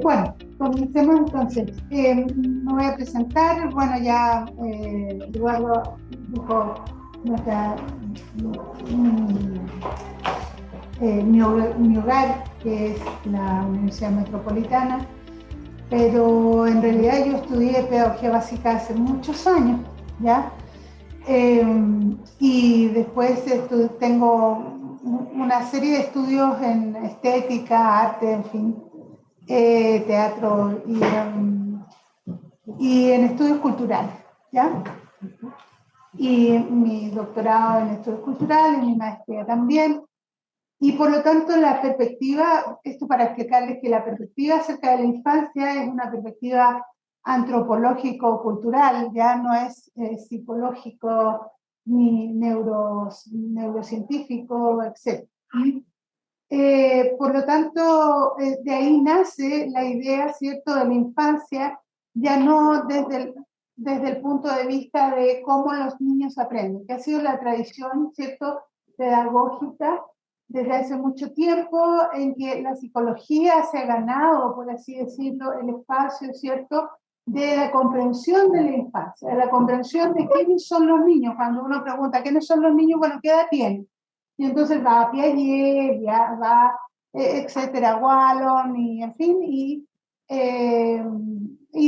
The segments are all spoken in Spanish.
Bueno, comencemos entonces. Me voy a presentar. Bueno, ya Eduardo dijo mi hogar, que es la Universidad Metropolitana, pero en realidad yo estudié pedagogía básica hace muchos años, ¿ya? Y después tengo una serie de estudios en estética, arte, en fin, teatro y en estudios culturales, ¿ya? Y mi doctorado en estudios culturales, mi maestría también. Y por lo tanto la perspectiva, esto para explicarles que la perspectiva acerca de la infancia es una perspectiva antropológico-cultural, ya no es psicológico ni neurocientífico, etc. Por lo tanto, de ahí nace la idea, ¿cierto?, de la infancia, ya no desde el punto de vista de cómo los niños aprenden, que ha sido la tradición, ¿cierto?, pedagógica desde hace mucho tiempo, en que la psicología se ha ganado, por así decirlo, el espacio, ¿cierto?, de la comprensión de la infancia, de la comprensión de quiénes son los niños. Cuando uno pregunta quiénes son los niños, bueno, ¿qué edad tienen? Y entonces va a Piaget, ya va, etcétera, Wallon, y en fin, y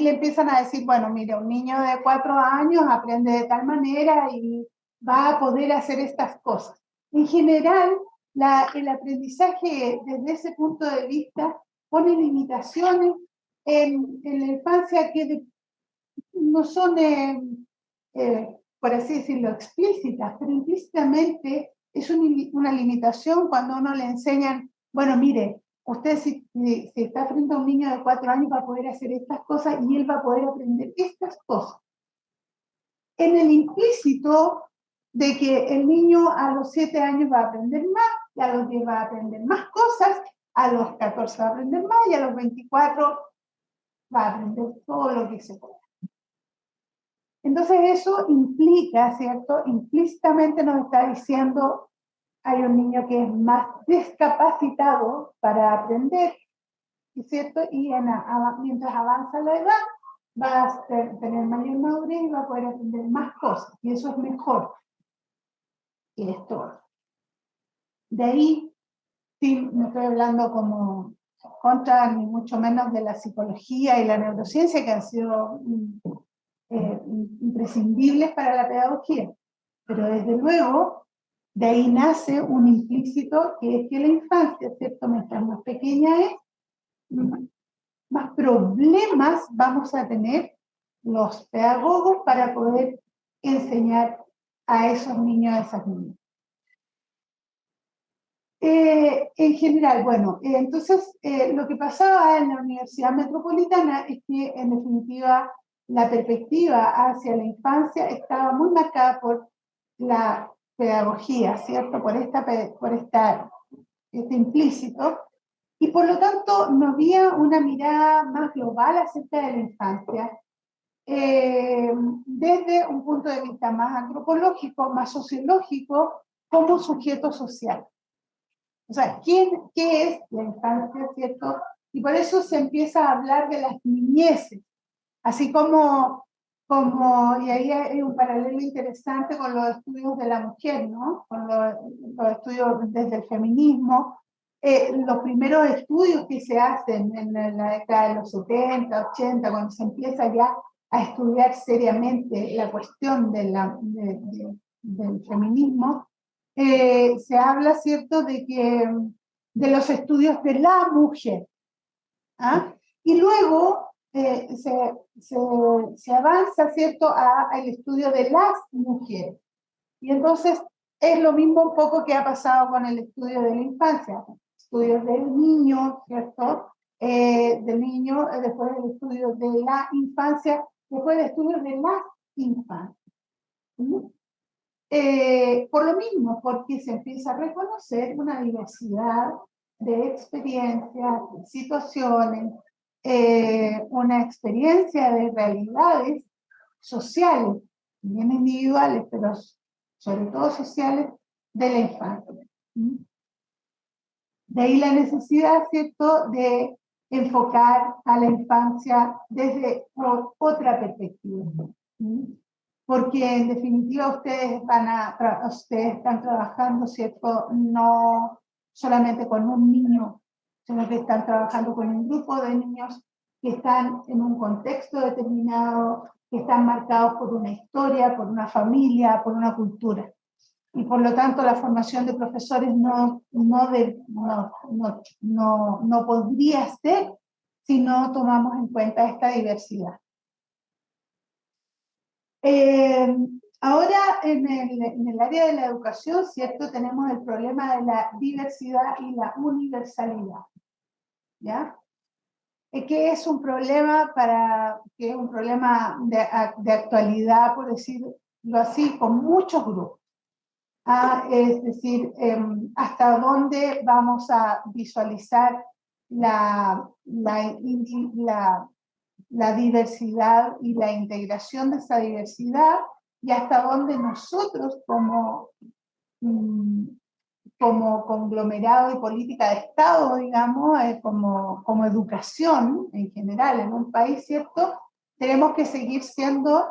le empiezan a decir, bueno, mire, un niño de 4 años aprende de tal manera y va a poder hacer estas cosas. En general, el aprendizaje desde ese punto de vista pone limitaciones en la infancia que no son, por así decirlo, explícitas, pero implícitamente es una limitación cuando uno le enseñan, bueno, mire, usted si está frente a un niño de 4 años va a poder hacer estas cosas y él va a poder aprender estas cosas. En el implícito de que el niño a los 7 años va a aprender más, y a los 10 va a aprender más cosas, a los 14 va a aprender más, y a los 24 va a aprender todo lo que se pueda. Entonces eso implica, ¿cierto? Implícitamente nos está diciendo, hay un niño que es más discapacitado para aprender, ¿cierto? Y mientras avanza la edad, va a tener mayor madurez y va a poder aprender más cosas, y eso es mejor. Y es todo. De ahí, sí, no estoy hablando como contra, ni mucho menos de la psicología y la neurociencia, que han sido imprescindibles para la pedagogía, pero desde luego de ahí nace un implícito, que es que la infancia, ¿cierto?, mientras más pequeña es, más problemas vamos a tener los pedagogos para poder enseñar a esos niños, a esas niñas. En general, bueno, entonces lo que pasaba en la Universidad Metropolitana es que en definitiva la perspectiva hacia la infancia estaba muy marcada por la pedagogía, ¿cierto? Por este implícito, y por lo tanto no había una mirada más global acerca de la infancia, desde un punto de vista más antropológico, más sociológico, como sujeto social. O sea, ¿qué es la infancia, cierto? Y por eso se empieza a hablar de las niñeces, así como y ahí hay un paralelo interesante con los estudios de la mujer, ¿no? Con los estudios desde el feminismo. Los primeros estudios que se hacen en la década de los 70, 80, cuando se empieza ya a estudiar seriamente la cuestión del feminismo, se habla, ¿cierto?, de los estudios de la mujer. ¿Ah? Y luego se avanza, ¿cierto?, al estudio de las mujeres. Y entonces es lo mismo un poco que ha pasado con el estudio de la infancia. Estudios del niño, ¿cierto? Del niño, después el estudio de la infancia, después el estudio de las infancias. Por lo mismo, porque se empieza a reconocer una diversidad de experiencias, de situaciones, una experiencia de realidades sociales, bien individuales, pero sobre todo sociales, de la infancia. De ahí la necesidad, ¿cierto?, de enfocar a la infancia desde otra perspectiva. Porque en definitiva ustedes están trabajando, ¿cierto? No solamente con un niño, sino que están trabajando con un grupo de niños que están en un contexto determinado, que están marcados por una historia, por una familia, por una cultura. Y por lo tanto la formación de profesores no podría ser si no tomamos en cuenta esta diversidad. Ahora en el área de la educación, ¿cierto? Tenemos el problema de la diversidad y la universalidad, ¿ya? Que es un problema de actualidad, por decirlo así, con muchos grupos. Es decir, hasta dónde vamos a visualizar la diversidad y la integración de esa diversidad, y hasta dónde nosotros como conglomerado y política de Estado, digamos, como educación en general en un país, ¿cierto? Tenemos que seguir siendo,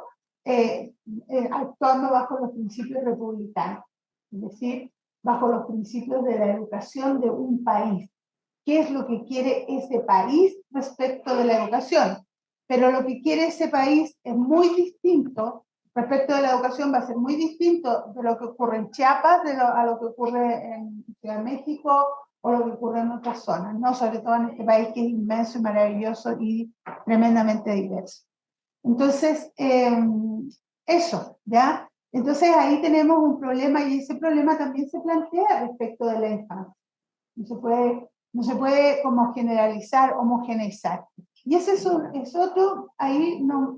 actuando bajo los principios republicanos, es decir, bajo los principios de la educación de un país. ¿Qué es lo que quiere ese país respecto de la educación? Pero lo que quiere ese país es muy distinto, respecto de la educación va a ser muy distinto de lo que ocurre en Chiapas, a lo que ocurre en Ciudad de México o lo que ocurre en otras zonas, ¿no? Sobre todo en este país que es inmenso y maravilloso y tremendamente diverso. Entonces, eso, ¿ya? Entonces ahí tenemos un problema, y ese problema también se plantea respecto de la infancia. No se puede como generalizar, homogeneizar. Y ese es otro, ahí nos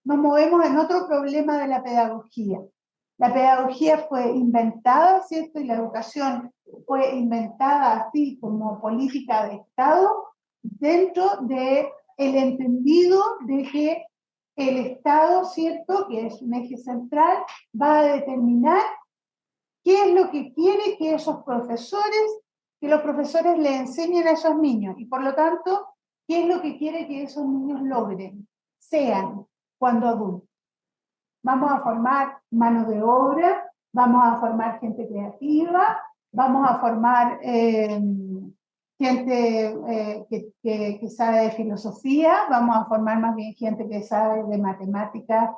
movemos en otro problema de la pedagogía. La pedagogía fue inventada, ¿cierto? Y la educación fue inventada así como política de Estado dentro del entendido de que el Estado, ¿cierto? Que es un eje central, va a determinar qué es lo que quiere que los profesores le enseñen a esos niños, y por lo tanto, qué es lo que quiere que esos niños logren, sean cuando adultos. Vamos a formar mano de obra, vamos a formar gente creativa, vamos a formar gente que sabe de filosofía, vamos a formar más bien gente que sabe de matemáticas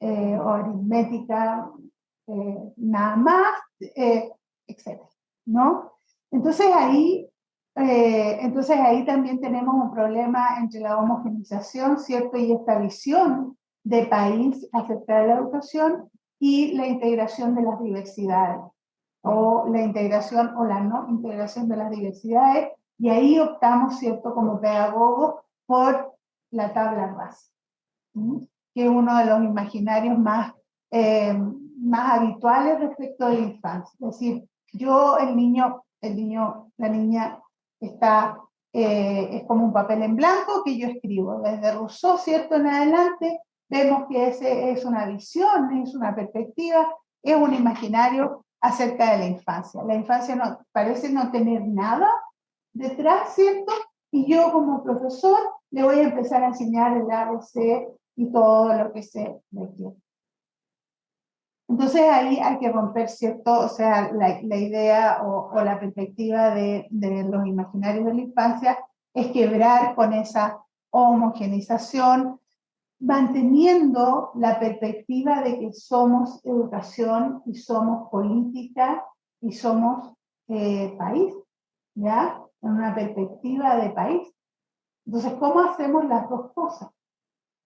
o aritmética, nada más, etc. ¿No? Entonces ahí también tenemos un problema entre la homogeneización, ¿cierto? Y esta visión de país acerca de la educación y la integración de las diversidades, o la integración o la no integración de las diversidades, y ahí optamos, ¿cierto?, como pedagogos por la tabla rasa, que es uno de los imaginarios más habituales respecto de la infancia. Es decir, el niño, la niña es como un papel en blanco que yo escribo. Desde Rousseau, ¿cierto?, en adelante, vemos que ese es una visión, es una perspectiva, es un imaginario acerca de la infancia. La infancia parece no tener nada detrás, ¿cierto? Y yo como profesor le voy a empezar a enseñar el ABC y todo lo que se requiere. Entonces ahí hay que romper, ¿cierto? O sea, la idea o la perspectiva de los imaginarios de la infancia es quebrar con esa homogeneización, manteniendo la perspectiva de que somos educación y somos política y somos país, ¿ya? En una perspectiva de país. Entonces, ¿cómo hacemos las dos cosas?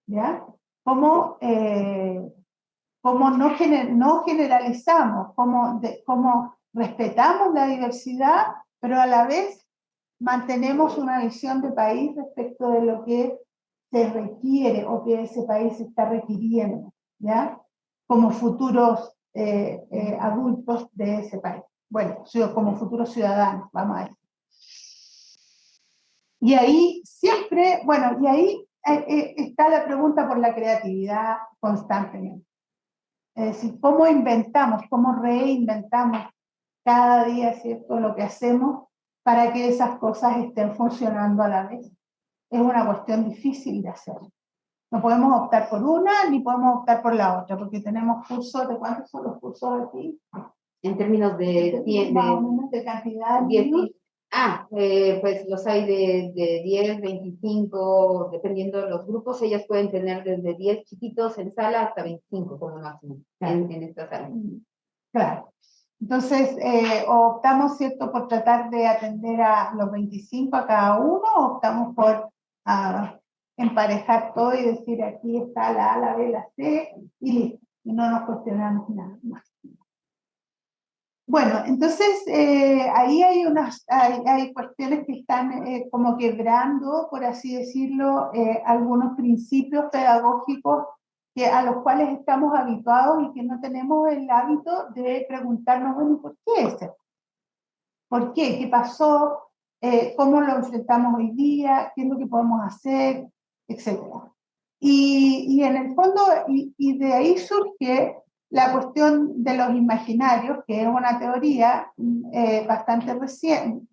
¿Ya? ¿Cómo no generalizamos, cómo respetamos la diversidad, pero a la vez mantenemos una visión de país respecto de lo que se requiere o que ese país está requiriendo, ¿ya? Como futuros adultos de ese país. Bueno, como futuros ciudadanos, vamos a decir. Y ahí siempre, bueno, y ahí está la pregunta por la creatividad constantemente. Es decir, cómo inventamos, cómo reinventamos cada día, ¿cierto?, lo que hacemos para que esas cosas estén funcionando a la vez. Es una cuestión difícil de hacer. No podemos optar por una ni podemos optar por la otra, porque tenemos cursos. ¿De cuántos son los cursos aquí? En términos Más o menos de cantidad de 10, niños. pues los hay de 10, 25, dependiendo de los grupos. Ellas pueden tener desde 10 chiquitos en sala hasta 25 como máximo, Claro. en esta sala. Claro. Entonces, optamos, ¿cierto?, por tratar de atender a los 25 a cada uno, o optamos por emparejar todo y decir aquí está la A, la B, la C, y listo, y no nos cuestionamos nada más. Bueno, entonces ahí hay cuestiones que están como quebrando, por así decirlo, algunos principios pedagógicos a los cuales estamos habituados y que no tenemos el hábito de preguntarnos, bueno, ¿por qué es esto? ¿Por qué? ¿Qué pasó? ¿Cómo lo enfrentamos hoy día? ¿Qué es lo que podemos hacer? Etcétera. Y en el fondo, y de ahí surge la cuestión de los imaginarios, que es una teoría bastante reciente,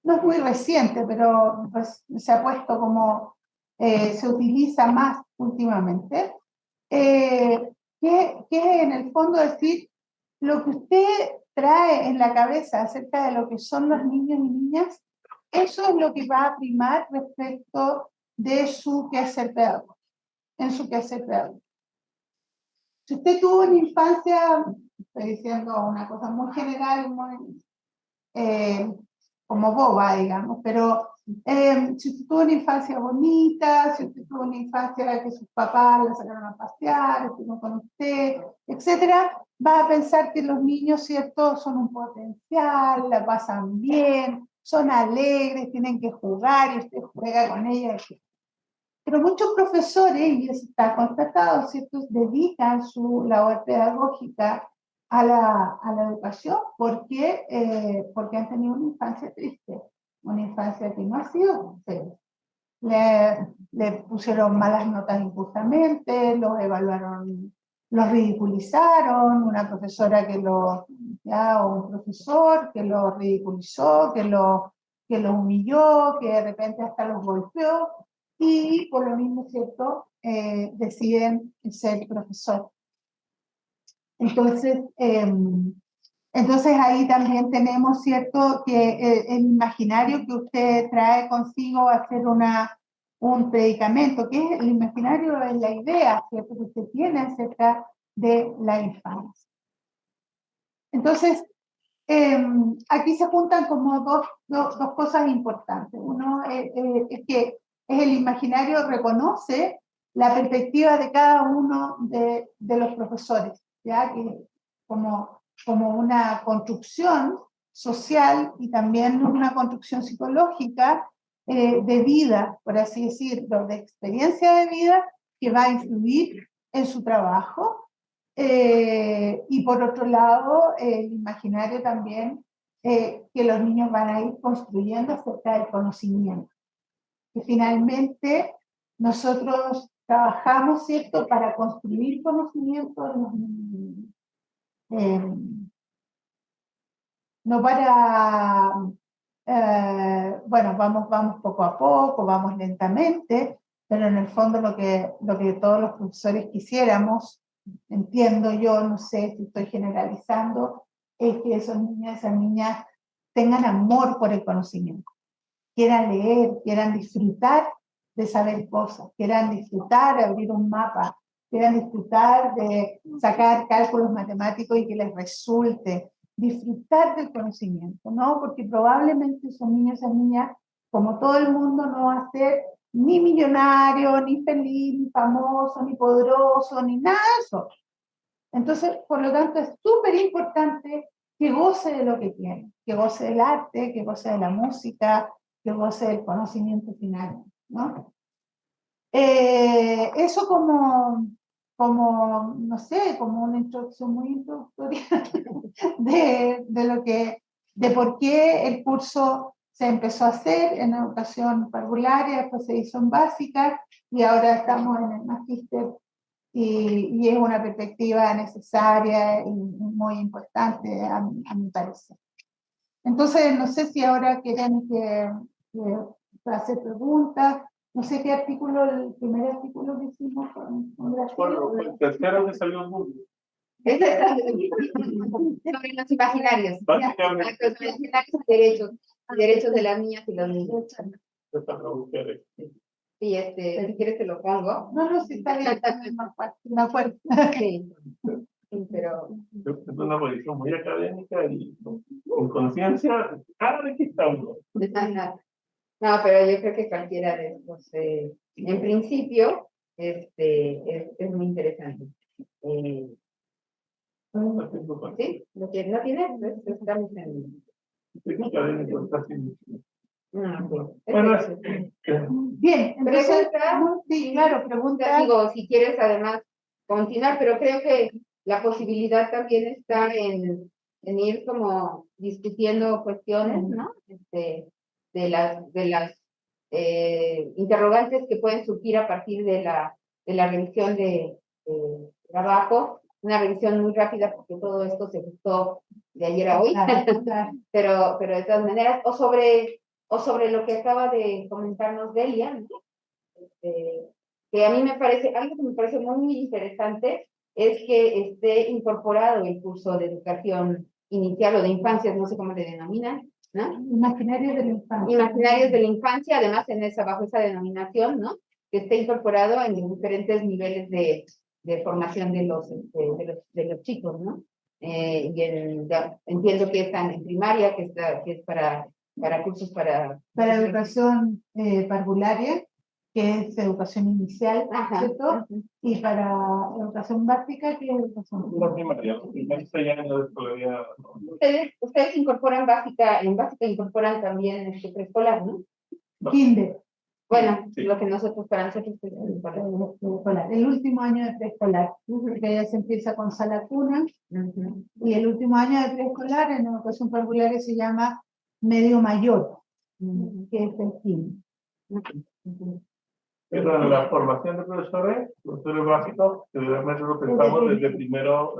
no es muy reciente, pero pues, se ha puesto como, se utiliza más últimamente, que es en el fondo decir, lo que usted trae en la cabeza acerca de lo que son los niños y niñas, eso es lo que va a primar respecto de su quehacer pedagógico, en su quehacer pedagógico. Si usted tuvo una infancia, estoy diciendo una cosa muy general, muy como boba, digamos, pero si usted tuvo una infancia bonita, si usted tuvo una infancia que sus papás la sacaron a pasear, estuvo con usted, etcétera, va a pensar que los niños, ¿cierto?, son un potencial, la pasan bien, son alegres, tienen que jugar y usted juega con ellos. Pero muchos profesores, y eso está constatado, ¿cierto?, dedican su labor pedagógica a la educación porque han tenido una infancia triste, una infancia que no ha sido feliz. Le pusieron malas notas injustamente, los evaluaron, los ridiculizaron, una profesora o un profesor que los ridiculizó, que los humilló, que de repente hasta los golpeó, y por lo mismo, ¿cierto?, deciden ser profesor. Entonces, ahí también tenemos, ¿cierto?, que el imaginario que usted trae consigo va a ser un predicamento, que es el imaginario, es la idea, ¿cierto?, que usted tiene acerca de la infancia. Entonces, aquí se juntan como dos cosas importantes. Uno es que el imaginario reconoce la perspectiva de cada uno de los profesores, ¿ya? Que como una construcción social y también una construcción psicológica de vida, por así decirlo, de experiencia de vida que va a influir en su trabajo. Y por otro lado, el imaginario también que los niños van a ir construyendo acerca del conocimiento. Que finalmente nosotros trabajamos, ¿cierto?, para construir conocimiento en los niños. No para, bueno, vamos poco a poco, vamos lentamente, pero en el fondo lo que todos los profesores quisiéramos, entiendo yo, no sé si estoy generalizando, es que esos niños, esas niñas tengan amor por el conocimiento, quieran leer, quieran disfrutar de saber cosas, quieran disfrutar de abrir un mapa, quieran disfrutar de sacar cálculos matemáticos y que les resulte, disfrutar del conocimiento, ¿no? Porque probablemente esos niños, esas niñas, como todo el mundo, no va a ser ni millonario, ni feliz, ni famoso, ni poderoso, ni nada de eso. Entonces, por lo tanto, es súper importante que goce de lo que tiene, que goce del arte, que goce de la música, que goce del conocimiento final, ¿no? Eso como, no sé, como una introducción muy introductoria de por qué el curso se empezó a hacer en educación parvular y después se hizo en básica y ahora estamos en el magíster y es una perspectiva necesaria y muy importante a mi parecer. Entonces, no sé si ahora quieren que hacer preguntas. No sé qué artículo, el primer artículo que hicimos con Graciela. Bueno, el tercero que salió el mundo. Sobre los imaginarios. Básicamente. Los imaginarios derechos de las niñas y los niños. Sí, si quieres te lo pongo. No, sí, está bien, me acuerdo. Sí, pero... Es una posición muy académica y con conciencia, cada vez que está uno. No, pero yo creo que cualquiera de estos, en principio, es muy interesante. Sí, lo que no tiene, pues, estamos en... Académico, está así. No, Bueno, Bien, entonces, pregunta, sí, claro, pregunta. digo, si quieres además continuar, pero creo que la posibilidad también está en ir como discutiendo cuestiones, ¿no? De las interrogantes que pueden surgir a partir de la revisión de trabajo, una revisión muy rápida porque todo esto se gestó de ayer a hoy, Claro. pero de todas maneras, o sobre lo que acaba de comentarnos Delia, ¿no? Que a mí me parece, algo que me parece muy interesante es que esté incorporado el curso de educación inicial o de infancia, no sé cómo le denominan, ¿no? Imaginarios de la infancia. Imaginarios de la infancia, además bajo esa denominación, ¿no? Que esté incorporado en los diferentes niveles de formación de los chicos, ¿no? Entiendo que están en primaria, que es para cursos para educación parvularia, que es educación inicial, ¿cierto? Y para educación básica, que es educación primaria. Ustedes incorporan en básica incorporan también preescolar, ¿no? Kinder. Bueno, sí. Lo que nosotros para nosotros es preescolar. El último año de preescolar, que ya se empieza con sala cuna, y el último año de preescolar en educación parvularia se llama medio mayor, que es el kinder. Pero en la formación de profesores básicos, que realmente lo pensamos desde primero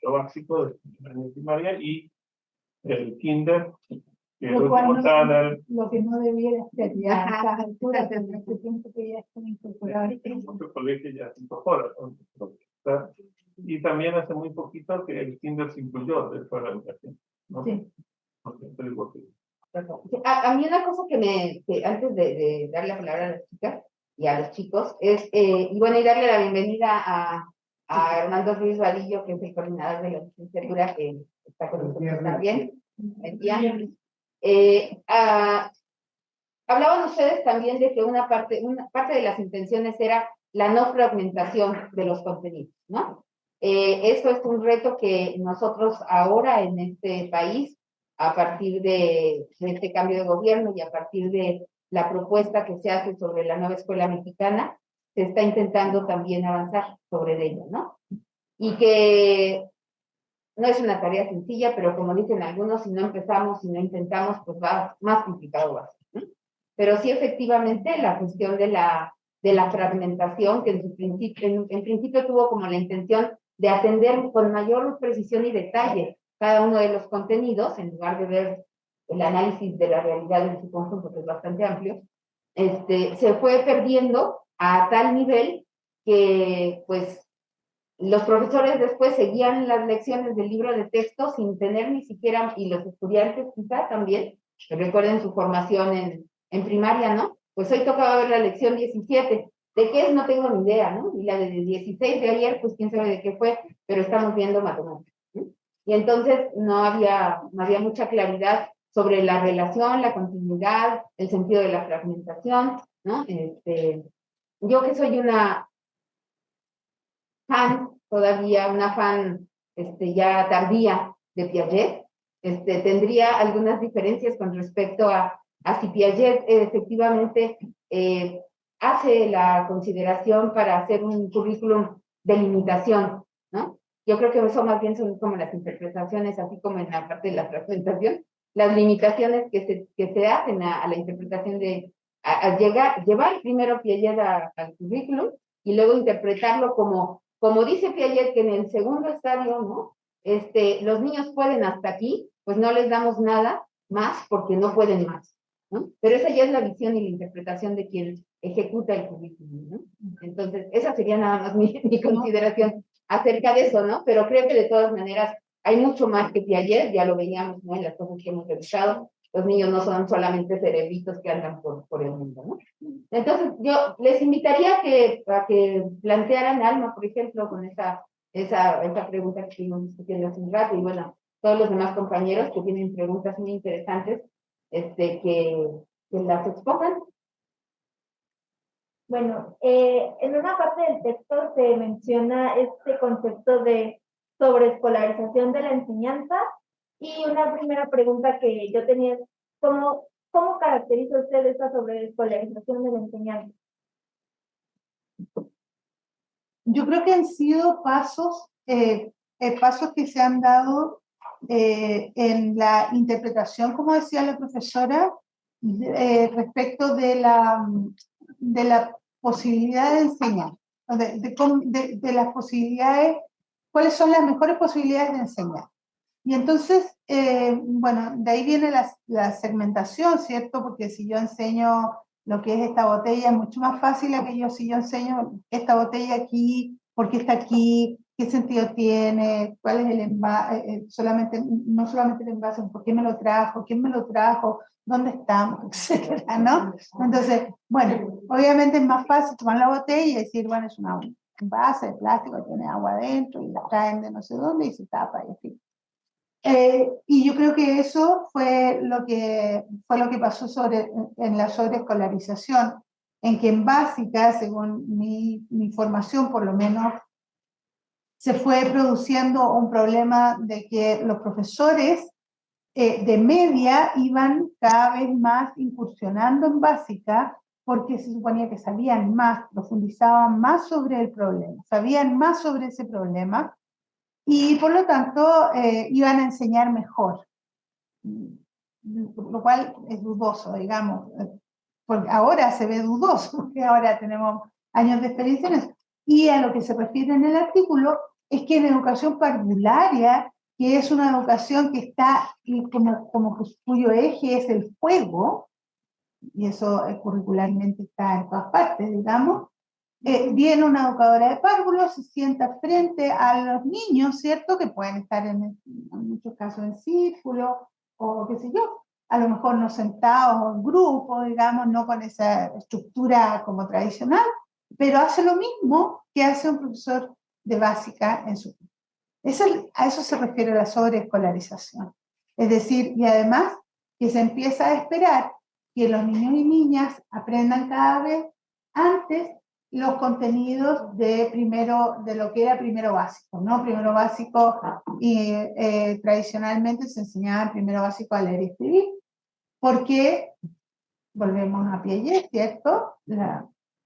básico, desde el primaria, y el kinder, que el último está en el... Lo que no debiera ser ya a estas alturas, pero este tiempo que ya están incorporados. El colegio ya se incorpora. Y también hace muy poquito que el kinder se incluyó dentro de la educación, ¿no? Sí. A mí una cosa que antes de darle la palabra a las chicas y a los chicos es, y darle la bienvenida a Armando Ruiz Vadillo, que es el coordinador de la licenciatura, que está con nosotros también. Hablaban ustedes también de que una parte de las intenciones era la no fragmentación de los contenidos, ¿no? Esto es un reto que nosotros ahora en este país, a partir de este cambio de gobierno y a partir de la propuesta que se hace sobre la nueva escuela mexicana, se está intentando también avanzar sobre ello, ¿no? Y que no es una tarea sencilla, pero como dicen algunos, si no empezamos, si no intentamos, pues va más complicado va a ser, ¿no? Pero sí, efectivamente, la cuestión de la fragmentación, que en principio tuvo como la intención de atender con mayor precisión y detalle cada uno de los contenidos, en lugar de ver el análisis de la realidad en su conjunto, que es bastante amplio, se fue perdiendo a tal nivel que, pues, los profesores después seguían las lecciones del libro de texto sin tener ni siquiera, y los estudiantes quizá también, que recuerden su formación en primaria, ¿no? Pues hoy tocaba ver la lección 17. ¿De qué es? No tengo ni idea, ¿no? Y la de 16 de ayer, pues quién sabe de qué fue, pero estamos viendo matemáticas, ¿no? Y entonces no había mucha claridad sobre la relación, la continuidad, el sentido de la fragmentación, ¿no? Yo que soy una todavía una fan ya tardía de Piaget, tendría algunas diferencias con respecto a si Piaget efectivamente hace la consideración para hacer un currículum de limitación, ¿no? Yo creo que eso más bien son como las interpretaciones, así como en la parte de la fragmentación, las limitaciones que se hacen a la interpretación llevar primero Piaget al currículum y luego interpretarlo como dice Piaget, que en el segundo estadio, ¿no? Los niños pueden hasta aquí, pues no les damos nada, más porque no pueden más, ¿no? Pero esa ya es la visión y la interpretación de quien ejecuta el currículum, ¿no? Entonces, esa sería nada más mi consideración acerca de eso, ¿no? Pero creo que de todas maneras hay mucho más que Piaget, ya lo veíamos, ¿no? En las cosas que hemos revisado. Los niños no son solamente cerebritos que andan por el mundo, ¿no? Entonces, yo les invitaría a que plantearan Alma, por ejemplo, con esa pregunta que estuvimos discutiendo hace un rato, y bueno, todos los demás compañeros que tienen preguntas muy interesantes, que las expongan. Bueno, en una parte del texto se menciona este concepto de sobreescolarización de la enseñanza, y una primera pregunta que yo tenía es, ¿cómo caracteriza usted esta sobreescolarización de la enseñanza? Yo creo que han sido pasos que se han dado en la interpretación, como decía la profesora, respecto de la posibilidad de enseñar, de las posibilidades, cuáles son las mejores posibilidades de enseñar. Y entonces, bueno, de ahí viene la segmentación, ¿cierto? Porque si yo enseño lo que es esta botella, es mucho más fácil si yo enseño esta botella aquí, por qué está aquí, qué sentido tiene, cuál es el envase, no solamente el envase, por qué me lo trajo, quién me lo trajo, dónde estamos, etcétera, ¿no? Entonces, bueno, obviamente es más fácil tomar la botella y decir, bueno, es un envase de plástico, tiene agua adentro y la traen de no sé dónde y se tapa y en fin. Y yo creo que eso fue lo que pasó en la sobreescolarización, en que en básica, según mi formación por lo menos, se fue produciendo un problema de que los profesores de media iban cada vez más incursionando en básica porque se suponía que sabían más, profundizaban más sobre el problema, sabían más sobre ese problema, y por lo tanto iban a enseñar mejor, lo cual es dudoso, digamos, porque ahora se ve dudoso, porque ahora tenemos años de experiencia en eso. Y a lo que se refiere en el artículo es que en educación parvularia, que es una educación que está cuyo eje es el juego, y eso curricularmente está en todas partes, digamos, viene una educadora de párvulos, se sienta frente a los niños, ¿cierto? Que pueden estar en muchos casos en círculo, o qué sé yo, a lo mejor no sentados en grupo, digamos, no con esa estructura como tradicional, pero hace lo mismo que hace un profesor de básica en su... A eso se refiere la sobreescolarización. Es decir, y además que se empieza a esperar que los niños y niñas aprendan cada vez antes los contenidos de lo que era primero básico, ¿no? Primero básico, y tradicionalmente se enseñaba en primero básico a leer y escribir, porque volvemos a Piaget, ¿cierto?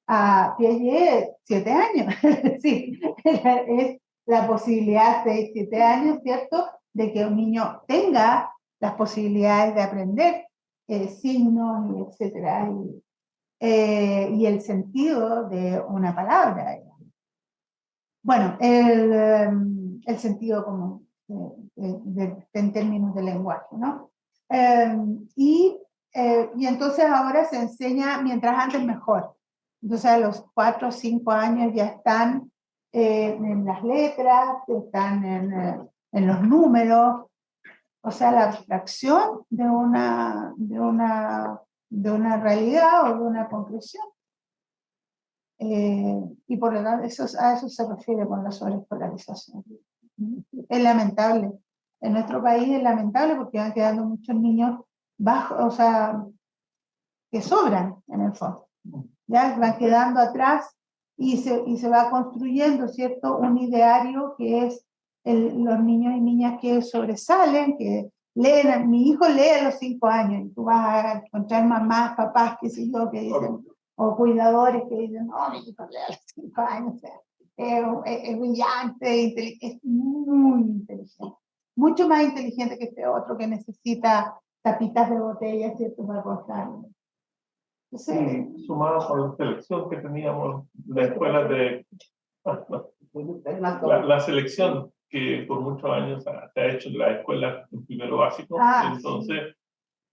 A Piaget 7 años, es decir, es la posibilidad 6, 7 años, ¿cierto? De que un niño tenga las posibilidades de aprender signos, y etcétera, y el sentido de una palabra. Bueno, el sentido como en términos de lenguaje, ¿no? Y entonces ahora se enseña mientras antes mejor. Entonces a los 4 o 5 años ya están en las letras, están en los números, o sea, la abstracción de una realidad o de una conclusión. Y por lo tanto, a eso se refiere con la sobreescolarización. Es lamentable. En nuestro país es lamentable porque van quedando muchos niños bajos, o sea, que sobran en el fondo. Ya van quedando atrás y se va construyendo, ¿cierto? Un ideario que es los niños y niñas que sobresalen, que leen. Mi hijo lee a los 5 años y tú vas a encontrar mamás, papás, qué sé yo, que dicen, o cuidadores que dicen, no, mi hijo lee a los 5 años, o sea, es brillante, es muy inteligente, mucho más inteligente que este otro que necesita tapitas de botella, ¿cierto?, para acostarlo. Sí, sumado con la selección que teníamos de escuelas de... La selección que por muchos años se ha hecho de la escuela en primero básico, entonces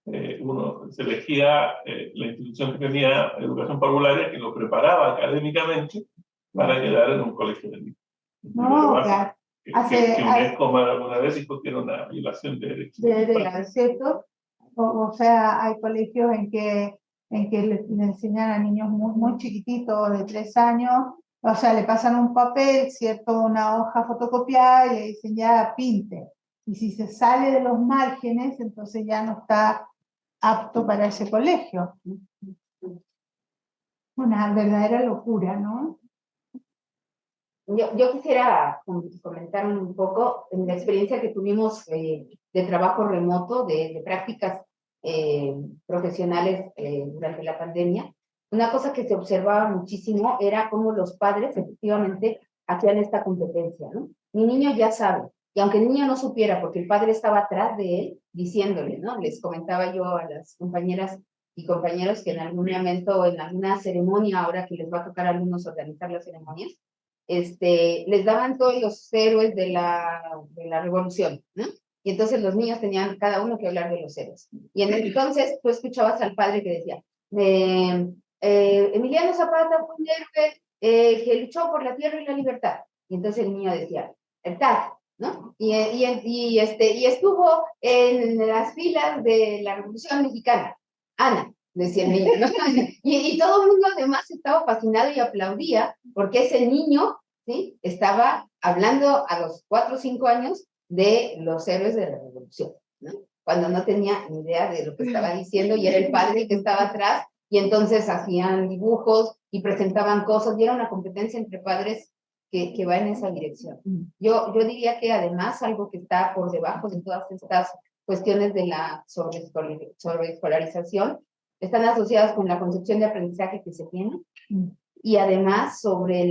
se elegía la institución que tenía educación parvularia, que lo preparaba académicamente para quedar en un colegio de niños. No, claro. Que UNESCO alguna vez dijo que era una violación de derechos. ¿Cierto? O sea, hay colegios en que le enseñan a niños muy chiquititos, de 3 años, o sea, le pasan un papel, ¿cierto? Una hoja fotocopiada y le dicen ya pinte. Y si se sale de los márgenes, entonces ya no está apto para ese colegio. Una verdadera locura, ¿no? Yo quisiera comentar un poco en la experiencia que tuvimos de trabajo remoto, de prácticas profesionales durante la pandemia. Una cosa que se observaba muchísimo era cómo los padres efectivamente hacían esta competencia, ¿no? Mi niño ya sabe, y aunque el niño no supiera, porque el padre estaba atrás de él diciéndole, ¿no? Les comentaba yo a las compañeras y compañeros que en algún momento, en alguna ceremonia, ahora que les va a tocar a algunos organizar las ceremonias, les daban todos los héroes de la revolución, ¿no? Y entonces los niños tenían cada uno que hablar de los héroes. Y entonces tú escuchabas al padre que decía, Emiliano Zapata fue un héroe que luchó por la tierra y la libertad. Y entonces el niño decía, libertad, ¿no? Y estuvo en las filas de la Revolución Mexicana. Ana, decía el niño, ¿no? y todo el mundo además estaba fascinado y aplaudía porque ese niño, ¿sí? Estaba hablando a los 4 o 5 años de los héroes de la revolución, ¿no? Cuando no tenía ni idea de lo que estaba diciendo y era el padre que estaba atrás y entonces hacían dibujos y presentaban cosas y era una competencia entre padres que va en esa dirección. Yo diría que además algo que está por debajo de todas estas cuestiones de la sobreescolarización están asociadas con la concepción de aprendizaje que se tiene y además sobre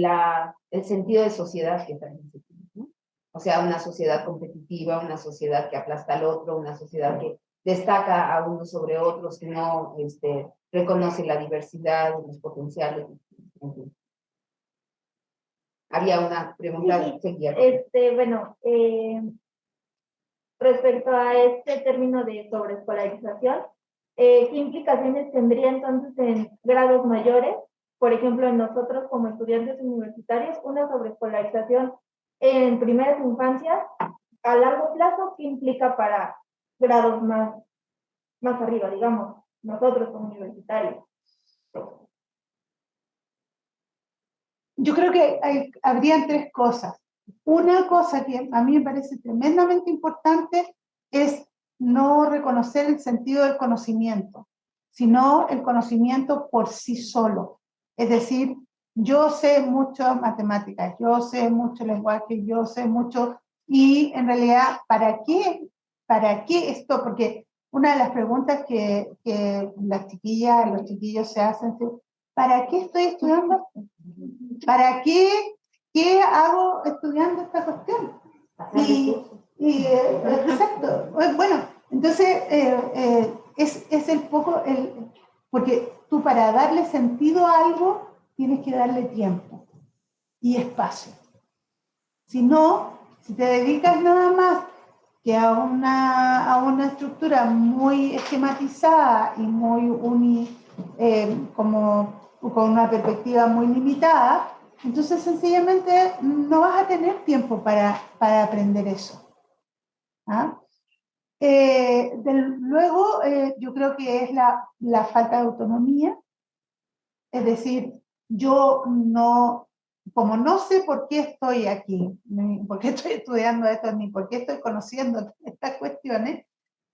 el sentido de sociedad que también se tiene, ¿no? O sea, una sociedad competitiva, una sociedad que aplasta al otro, una sociedad que destaca a unos sobre otros, que no reconoce la diversidad, los potenciales. En fin. Había una pregunta. Bueno, respecto a este término de sobreescolarización, ¿qué implicaciones tendría entonces en grados mayores? Por ejemplo, en nosotros como estudiantes universitarios, una sobreescolarización en primeras infancias a largo plazo, ¿qué implica para grados más arriba, digamos, nosotros como universitarios? Yo creo que habrían 3 cosas. Una cosa que a mí me parece tremendamente importante es no reconocer el sentido del conocimiento, sino el conocimiento por sí solo. Es decir, yo sé mucho matemáticas, yo sé mucho lenguaje, yo sé mucho, y en realidad, ¿para qué esto? Porque una de las preguntas que las chiquillas, los chiquillos se hacen es, ¿para qué estoy estudiando? ¿Para qué hago estudiando esta cuestión? Exacto. Bueno, entonces es el poco, porque tú para darle sentido a algo tienes que darle tiempo y espacio. Si no, si te dedicas nada más que a una estructura muy esquematizada y muy como con una perspectiva muy limitada, entonces sencillamente no vas a tener tiempo para aprender eso. ¿Ah? Luego, yo creo que es la falta de autonomía, es decir, yo no, como no sé por qué estoy aquí, ni por qué estoy estudiando esto, ni por qué estoy conociendo estas cuestiones,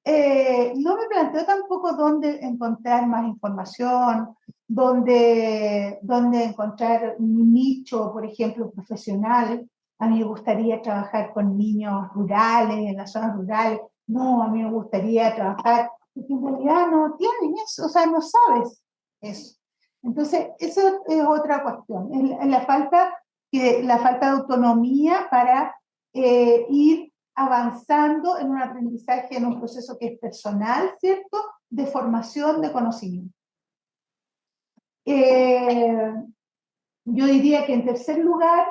no me planteo tampoco dónde encontrar más información, dónde encontrar mi nicho, por ejemplo, profesional. A mí me gustaría trabajar con niños rurales, en las zonas rurales. No, a mí me gustaría trabajar, porque en realidad no tienen eso, o sea, no sabes eso. Entonces, eso es otra cuestión, es la falta de autonomía para ir avanzando en un aprendizaje, en un proceso que es personal, ¿cierto? De formación de conocimiento. Yo diría que en tercer lugar,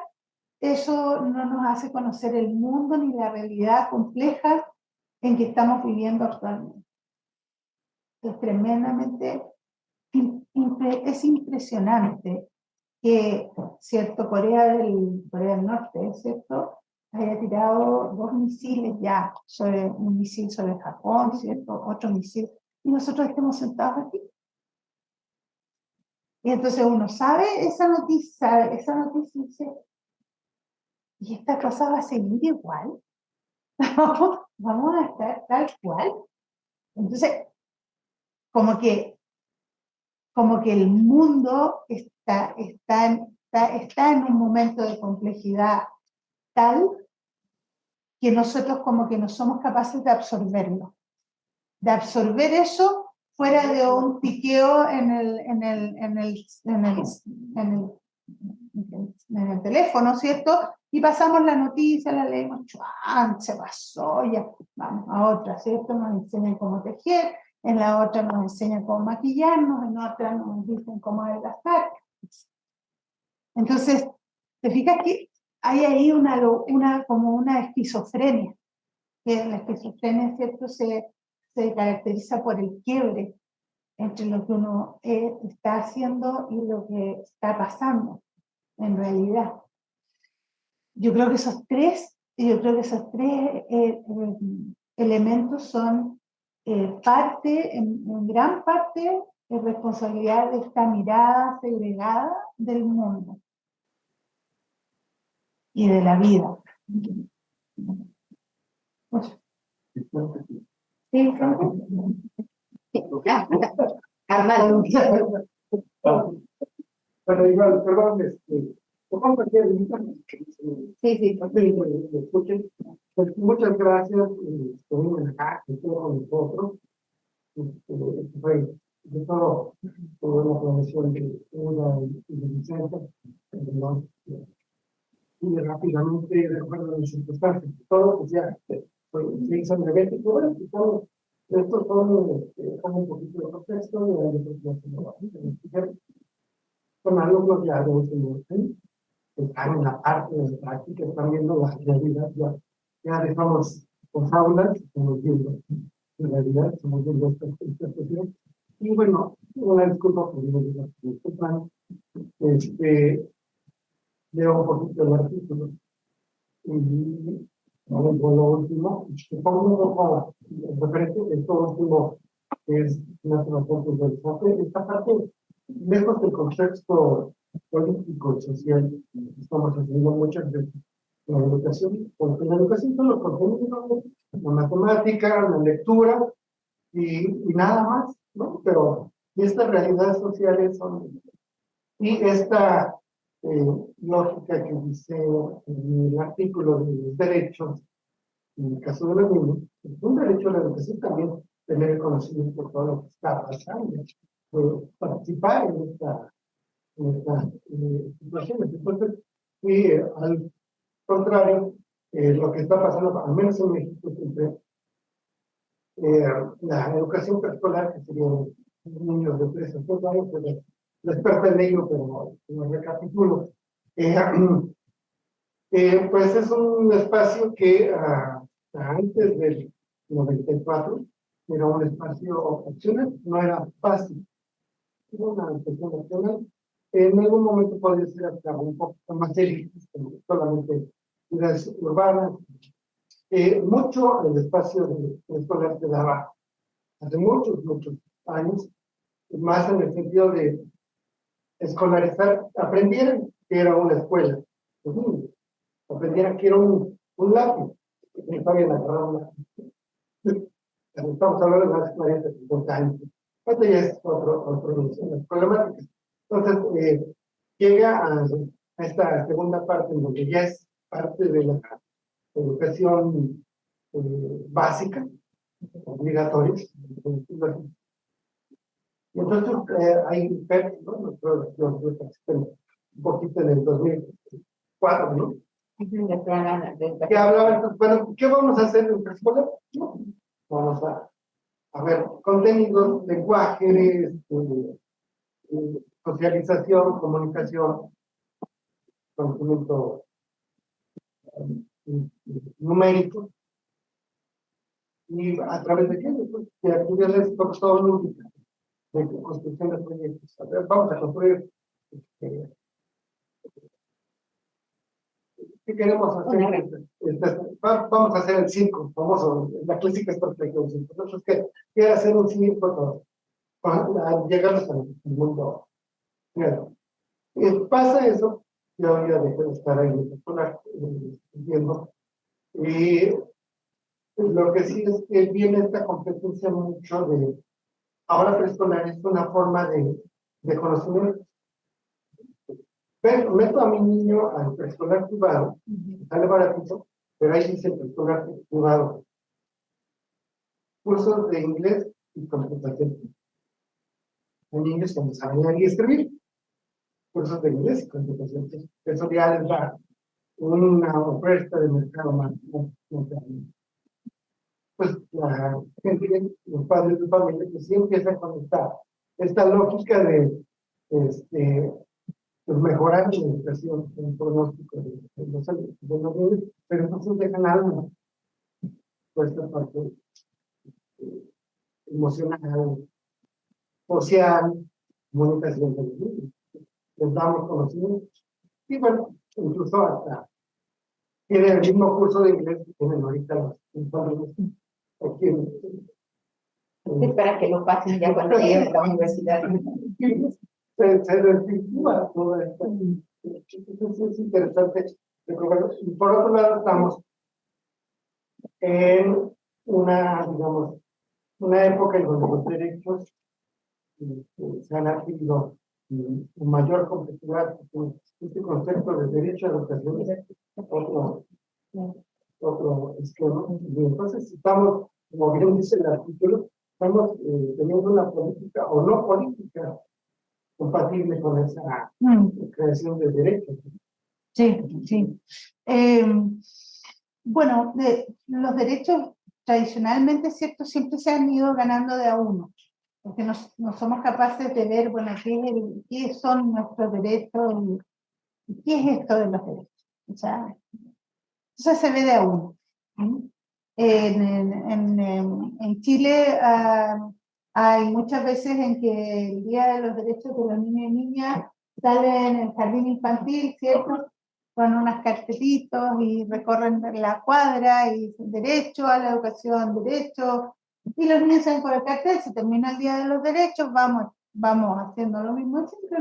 eso no nos hace conocer el mundo ni la realidad compleja en que estamos viviendo actualmente. es tremendamente, es impresionante que, ¿cierto? Corea del Norte, ¿cierto? Haya tirado 2 misiles ya, un misil sobre Japón, ¿cierto? Otro misil, y nosotros estemos sentados aquí. Y entonces uno sabe esa noticia y dice, ¿y esta cosa va a seguir igual? ¿Vamos a estar tal cual? Entonces, como que el mundo está en un momento de complejidad tal que nosotros como que no somos capaces de absorberlo, de absorber eso fuera de un piqueo en el teléfono, ¿cierto? Y pasamos la noticia, la leemos, ¡chuan! Se pasó, ya vamos a otra, ¿cierto? Nos enseñan cómo tejer, en la otra nos enseñan cómo maquillarnos, en otra nos dicen cómo adelgazar. Entonces, ¿te fijas que hay ahí como una esquizofrenia? Que la esquizofrenia, ¿cierto? Se caracteriza por el quiebre entre lo que uno está haciendo y lo que está pasando en realidad. Yo creo que esos tres elementos son en gran parte, responsabilidad de esta mirada segregada del mundo y de la vida. Pues, sí, Armando. Bueno, igual, perdón, ¿cómo cualquier Sí, me escuchen? Pues, muchas gracias por venir acá, que estuvo con nosotros. Fue de todo, por la promoción de Uda y de Vicente, y rápidamente, de acuerdo a las circunstancias, todo, pues ya, se hizo un evento, y bueno, y todo, estos son un poquito de contexto, y hay otros que no con alumnos ya de último nivel, que están en la parte de la práctica, están viendo la realidad, ya dejamos por aulas, estamos viendo la realidad, estamos viendo esta situación. Y bueno, una disculpa por el plan, leo un poquito el artículo, y vamos con lo último, que pongo un poco referente a esto último, que es nuestro punto de vista. Esta parte, lejos del contexto político y social, estamos haciendo muchas veces la educación, porque la educación son los contenidos, la matemática, la lectura y nada más, ¿no? Pero estas realidades sociales son, y esta lógica que dice en el artículo de los derechos, en el caso de los niños, es un derecho a la educación también tener el conocimiento de todo lo que está pasando, participar en esta situaciones. Entonces, y al contrario, lo que está pasando, al menos en México, siempre, la educación preescolar, que serían niños de 3 a 4 años, pues, les pertenezco, pero no recapitulo. Pues es un espacio que antes del 94 era un espacio opcional, no era fácil, era una cuestión opcional. En algún momento podría ser hasta un poco más élites, como solamente ciudades urbanas. Mucho el espacio de escolar se daba hace muchos años, más en el sentido de escolarizar, aprendieran que era una escuela, los niños, aprendieran que era un lápiz, que está bien agarrado. Estamos hablando de más de 40, 50 años. Esto ya es otro problemática. Entonces, llega a esta segunda parte, en donde ya es parte de la educación básica, obligatoria. Y entonces hay PEP, ¿no? Nosotros un poquito en el 2004, ¿no? Que hablaba, entonces, bueno, ¿qué vamos a hacer en preescolar? No, vamos a ver contenidos, lenguaje, socialización, comunicación, conocimiento numérico. ¿Y a través de qué? Pues, de actividades lúdicas, de construcción de proyectos. A ver, vamos a construir. eh, ¿Qué queremos hacer? Vamos a hacer el circo, famoso, la clásica estrategia del circo. Entonces, ¿qué? Quiere hacer un circo para llegar al mundo. Claro. Pasa eso, yo ya dejé de estar ahí en la viendo. Y lo que sí es que viene esta competencia mucho de, ahora preescolar es una forma de conocimiento. Meto a mi niño al preescolar privado, sale baratito, pero ahí dice preescolar privado. Cursos de inglés y computación. Hay niños que no saben leer y escribir. Cursos de inglés y computación. Eso ya les da una oferta de mercado más grande. Pues la gente, los padres de familia, que sí empiezan con esta lógica de pues mejorar la educación, el pronóstico de los niños, pero entonces dejan algo, pues esta parte emocional, social, comunicación de los niños. Les damos conocimientos. Y bueno, incluso hasta tienen el mismo curso de inglés que tienen ahorita los padres aquí Es para que lo pasen ya cuando lleguen a la universidad. se desvirtúa toda esta. Entonces es interesante. Y por otro lado, estamos en una, digamos, una época en donde los derechos se han adquirido en mayor complejidad. Este concepto de derecho a la educación es otro esquema. Y entonces estamos, como bien dice el artículo, estamos teniendo una política o no política compatible con esa creación de derechos. Sí, sí. Bueno, los derechos tradicionalmente, ¿cierto? Siempre se han ido ganando de a uno, porque no somos capaces de ver, bueno, qué son nuestros derechos y qué es esto de los derechos. O sea, eso se ve de a uno. En Chile hay muchas veces en que el Día de los Derechos de los Niños y Niñas sale en el jardín infantil, ¿cierto? Con unas cartelitos y recorren la cuadra y dicen derecho a la educación, derecho. Y los niños salen con el cartel, se termina el Día de los Derechos, vamos haciendo lo mismo, siempre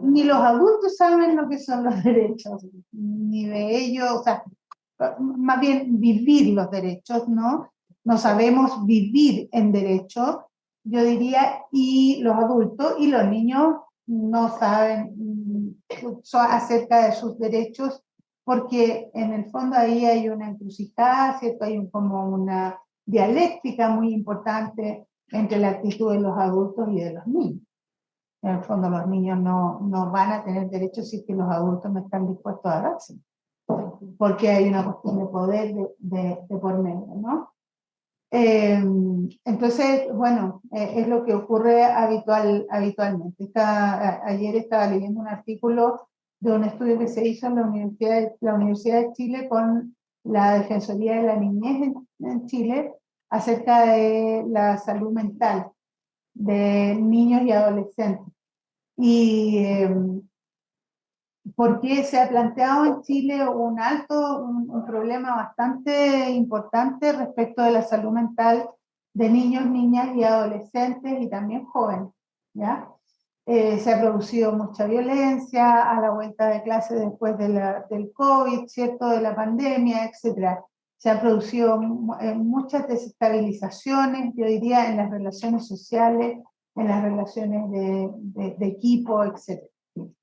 ni los adultos saben lo que son los derechos, ni de ellos, o sea, más bien vivir los derechos, ¿no? No sabemos vivir en derecho, yo diría, y los adultos y los niños no saben acerca de sus derechos, porque en el fondo ahí hay una encrucijada, ¿cierto? Hay como una dialéctica muy importante entre la actitud de los adultos y de los niños. En el fondo los niños no van a tener derechos si es que los adultos no están dispuestos a darse, porque hay una cuestión de poder de por medio, ¿no? Entonces, bueno, es lo que ocurre habitualmente. Ayer estaba leyendo un artículo de un estudio que se hizo en la Universidad de Chile con la Defensoría de la Niñez en Chile acerca de la salud mental de niños y adolescentes. Y porque se ha planteado en Chile un problema bastante importante respecto de la salud mental de niños, niñas y adolescentes y también jóvenes, ¿ya? Se ha producido mucha violencia a la vuelta de clase después del COVID, ¿cierto? De la pandemia, etc. Se han producido muchas desestabilizaciones, yo diría, en las relaciones sociales, en las relaciones de equipo, etc.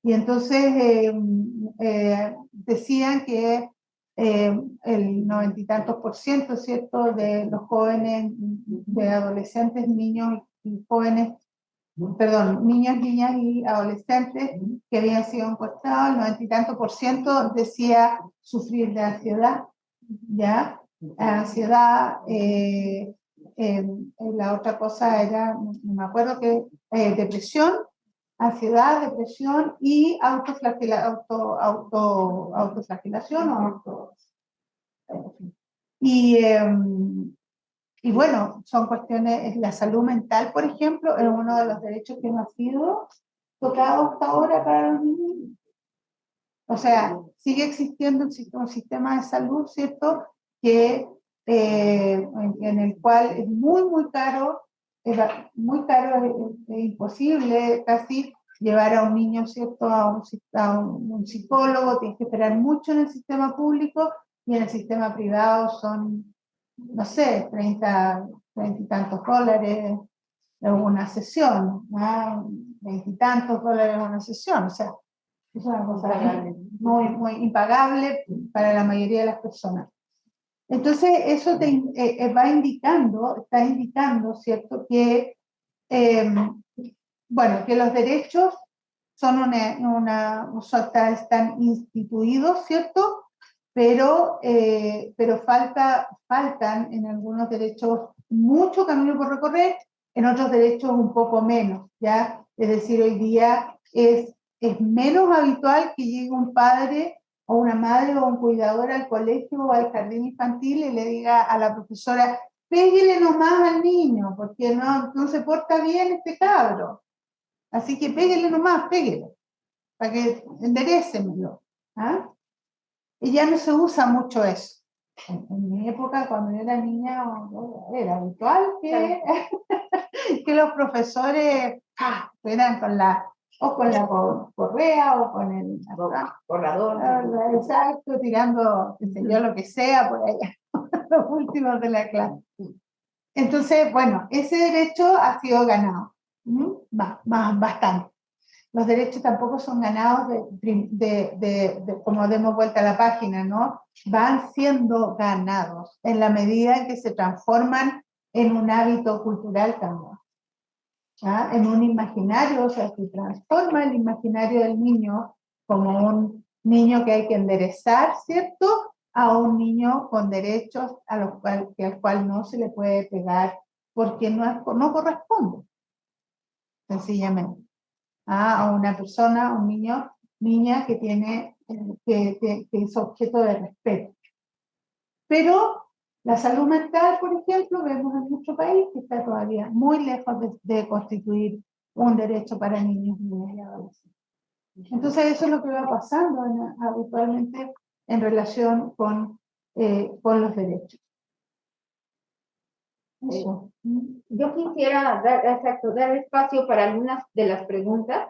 Y entonces decían que el 90 y tantos %, ¿cierto?, de los jóvenes, de adolescentes, niños y jóvenes, perdón, niños, niñas y adolescentes que habían sido encuestados, el 90 y tantos % decía sufrir de ansiedad, ¿ya? Ansiedad, la otra cosa era, no me acuerdo qué, depresión, ansiedad, depresión y autoflagelación o Y bueno, son cuestiones, la salud mental, por ejemplo, es uno de los derechos que no ha sido tocado hasta ahora para los niños. O sea, sigue existiendo un sistema de salud, ¿cierto? Que, en el cual es muy caro, muy caro, es imposible casi llevar a un niño, ¿cierto? A un psicólogo, tienes que esperar mucho en el sistema público y en el sistema privado son, no sé, 30 y tantos dólares en una sesión, ¿no? 20 y tantos dólares en una sesión, o sea, es una cosa muy impagable para la mayoría de las personas. Entonces, eso está indicando, ¿cierto? Que, bueno, que los derechos son están instituidos, ¿cierto? Pero faltan en algunos derechos mucho camino por recorrer, en otros derechos un poco menos, ¿ya? Es decir, hoy día es menos habitual que llegue un padre o una madre o un cuidador al colegio o al jardín infantil y le diga a la profesora, péguele nomás al niño, porque no se porta bien este cabro. Así que péguele nomás, péguele, para que enderecemelo. ¿Ah? Y ya no se usa mucho eso. En mi época, cuando yo era niña, era habitual que, que los profesores fueran con la correa o con el borrador. Exacto, tirando, qué sé yo, lo que sea por allá, los últimos de la clase. Entonces, bueno, ese derecho ha sido ganado, bastante. Los derechos tampoco son ganados como demos vuelta a la página, ¿no? Van siendo ganados en la medida en que se transforman en un hábito cultural también. ¿Ah? En un imaginario, o sea, se transforma el imaginario del niño como un niño que hay que enderezar, ¿cierto? A un niño con derechos al cual no se le puede pegar porque no corresponde, sencillamente. A una persona, un niño, niña que que es objeto de respeto. Pero la salud mental, por ejemplo, vemos en nuestro país que está todavía muy lejos de constituir un derecho para niños, niñas y adolescentes. Entonces eso es lo que va pasando habitualmente en relación con los derechos. Eso. Yo quisiera dar espacio para algunas de las preguntas.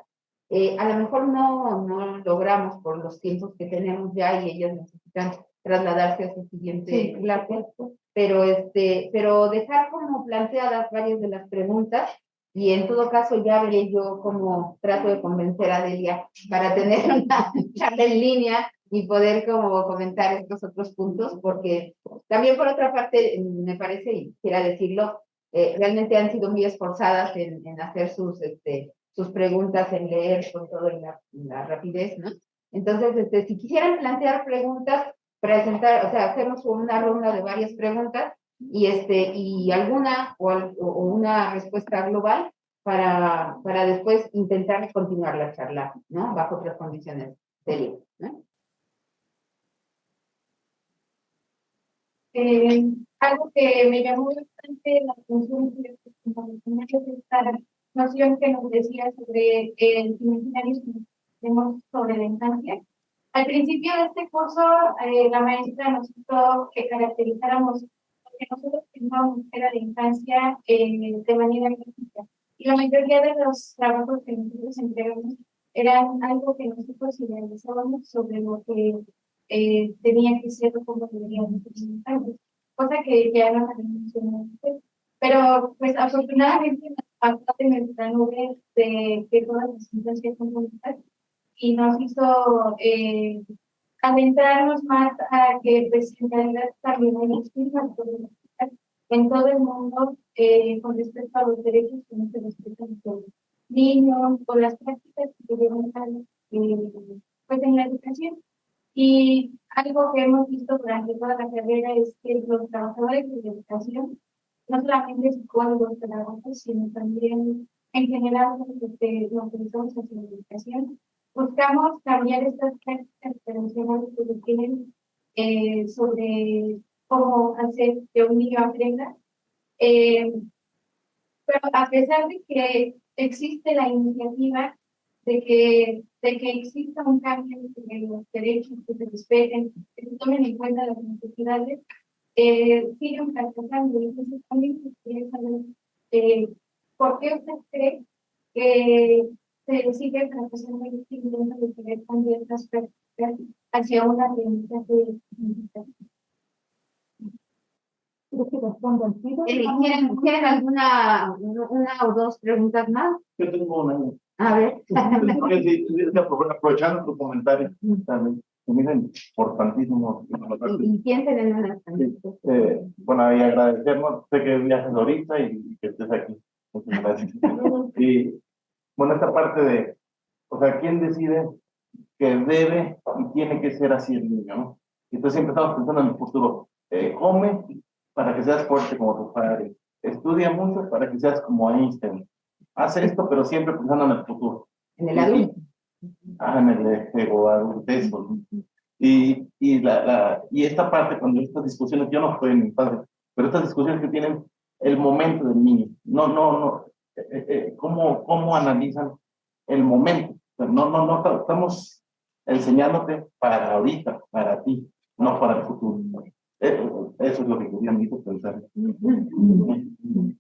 A lo mejor no logramos por los tiempos que tenemos ya y ellas necesitan trasladarse a su siguiente clase, pero dejar como planteadas varias de las preguntas y en todo caso ya veré yo cómo trato de convencer a Delia para tener una charla en línea y poder como comentar estos otros puntos, porque también por otra parte me parece, y quisiera decirlo, realmente han sido muy esforzadas en hacer sus preguntas, en leer con todo la rapidez, ¿no? Entonces, si quisieran plantear preguntas, presentar, o sea, hacernos una ronda de varias preguntas y alguna o una respuesta global para después intentar continuar la charla, ¿no? Bajo otras condiciones de libro, ¿no? Algo que me llamó bastante la atención es esta noción que nos decía sobre el imaginario que tenemos sobre la infancia. Al principio de este curso, la maestra nos hizo que caracterizáramos lo que nosotros pensábamos que era la infancia de manera gráfica. Y la mayoría de los trabajos que nosotros entregamos eran algo que nosotros idealizábamos sobre lo que tenía que ser como deberíamos ser, cosa que ya no había mencionado antes. Pero pues afortunadamente nos pasó en nuestra nube de todas las instancias son bonitas y nos hizo adentrarnos más a que pues en realidad también hay estigmas en todo el mundo con respecto a los derechos que no se respetan por niños, por las prácticas que llevan pues en la educación. Y algo que hemos visto durante toda la carrera es que los trabajadores de la educación, no solamente psicólogos, pedagogos, sino también en general los que somos en la educación, buscamos cambiar estas prácticas tradicionales que se tienen sobre cómo hacer que un niño aprenda. Pero a pesar de que existe la iniciativa de que exista un cambio en los derechos, que se respeten, que se tomen en cuenta las necesidades, siguen fracasando. Entonces también quería saber por qué usted cree que se sigue fracasando el intento de querer cambiar las prácticas hacia una aprendizaje digital. ¿Quieren alguna una o dos preguntas más? Yo tengo una. A ver. Aprovechando tu comentario, también, que me dicen importantísimo. Y piensen en una. Bueno, y agradecernos, sé que viajes ahorita y que estés aquí. Muchas gracias. Y bueno, esta parte de, o sea, ¿quién decide que debe y tiene que ser así el niño, ¿no? Entonces siempre estamos pensando en el futuro. Come para que seas fuerte como tu padre. Estudia mucho para que seas como Einstein. Haz esto, pero siempre pensando en el futuro. En el adulto. En el ego adultez. Y esta parte, cuando estas discusiones, yo no estoy en mi padre, pero estas discusiones que tienen el momento del niño. No. ¿Cómo analizan el momento? No, estamos enseñándote para ahorita, para ti, no para el futuro. Eso es lo que quería mí pensar.